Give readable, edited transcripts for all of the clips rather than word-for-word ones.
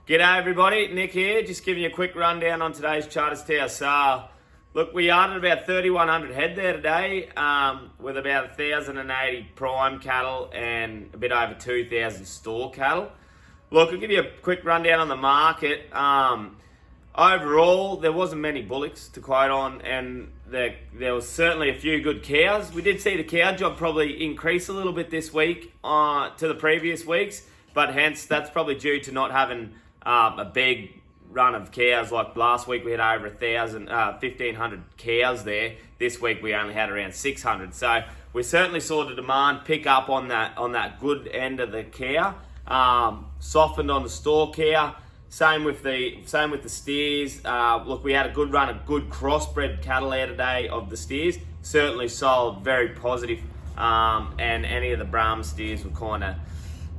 G'day everybody, Nick here, just giving you a quick rundown on today's Charters TSR. Look, we are at about 3,100 head there today, with about 1,080 prime cattle and a bit over 2,000 store cattle. Look, I'll give you a quick rundown on the market. Overall, there wasn't many bullocks to quote on, and there was certainly a few good cows. We did see the cow job probably increase a little bit this week to the previous weeks, but hence that's probably due to not having a big run of cows. Like last week we had over 1,500 cows there. This week we only had around 600. So we certainly saw the demand pick up on that good end of the cow. Softened on the store cow. Same with the steers. Look, we had a good run of good crossbred cattle there today of the steers. Certainly sold very positive. And any of the Brahma steers were kind of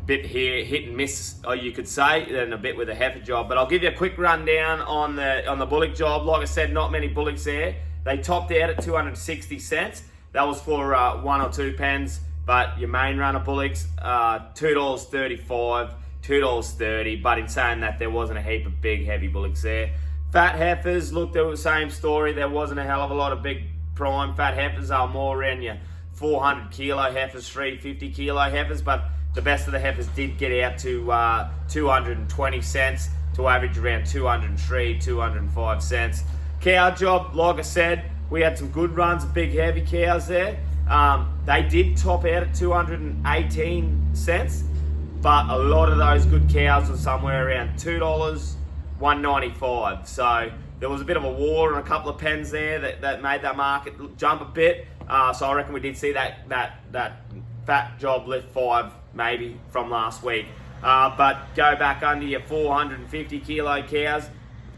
bit here hit and miss, or you could say, and a bit with a heifer job. But I'll give you a quick rundown on the bullock job. Like I said, not many bullocks there. They topped out at 260 cents. That was for 1 or 2 pens. But your main run of bullocks, $2.35, $2.30. But in saying that, there wasn't a heap of big heavy bullocks there. Fat heifers, look, there was the same story. There wasn't a hell of a lot of big prime fat heifers. They were more around your 400 kilo heifers, 350 kilo heifers. But the best of the heifers did get out to 220 cents to average around 203, 205 cents. Cow job, like I said, we had some good runs of big heavy cows there. They did top out at 218 cents, but a lot of those good cows were somewhere around $2, $1.95. So there was a bit of a war and a couple of pens there that made that market jump a bit. So I reckon we did see that fat job lift 5 maybe from last week. But go back under your 450 kilo cows,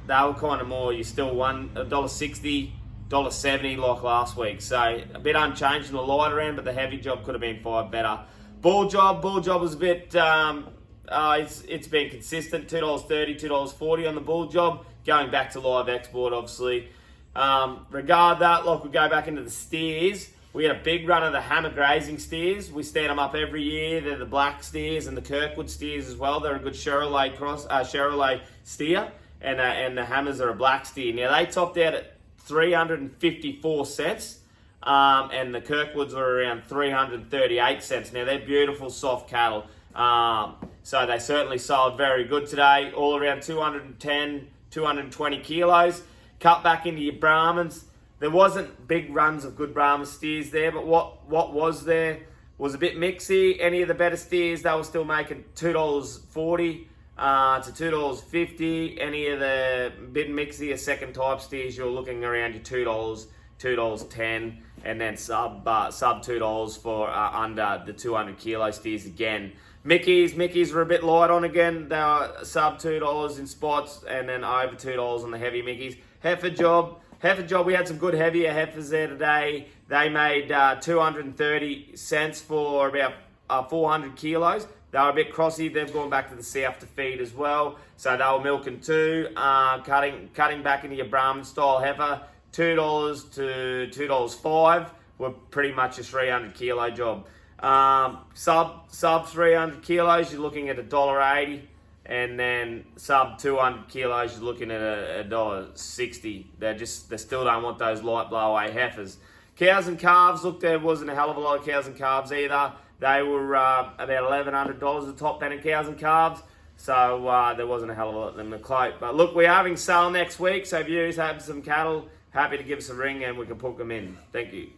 they were kind of more, you still won $1.60, $1.70 like last week. So a bit unchanged in the lighter end, but the heavy job could have been 5 better. Bull job was a bit, it's been consistent, $2.30, $2.40 on the bull job, going back to live export obviously. Regard that, like we go back into the steers. We had a big run of the hammer grazing steers. We stand them up every year. They're the black steers and the Kirkwood steers as well. They're a good Charolais steer, and the hammers are a black steer. Now they topped out at 354 cents, and the Kirkwoods were around 338 cents. Now they're beautiful soft cattle, so they certainly sold very good today. All around 210, 220 kilos. Cut back into your Brahmans. There wasn't big runs of good Brahma steers there, but what was there was a bit mixy. Any of the better steers, they were still making $2.40 to $2.50. Any of the bit mixier second type steers, you're looking around your $2, $2.10, and then sub $2 for under the 200 kilo steers again. Mickeys were a bit light on again. They were sub $2 in spots, and then over $2 on the heavy Mickeys. Heifer job, we had some good heavier heifers there today. They made 230 cents for about 400 kilos. They were a bit crossy. They've gone back to the south to feed as well. So they were milking too. Cutting back into your Brahman style heifer, $2 to $2.05 were pretty much a 300 kilo job. Sub 300 kilos, you're looking at $1.80. And then sub 200 kilos, you're looking at $1.60. They still don't want those light blowaway heifers. Cows and calves, look, there wasn't a hell of a lot of cows and calves either. They were about $1,100 a top pen of cows and calves. So there wasn't a hell of a lot of them to quote. But look, we're having sale next week. So if you have some cattle, happy to give us a ring and we can put them in. Thank you.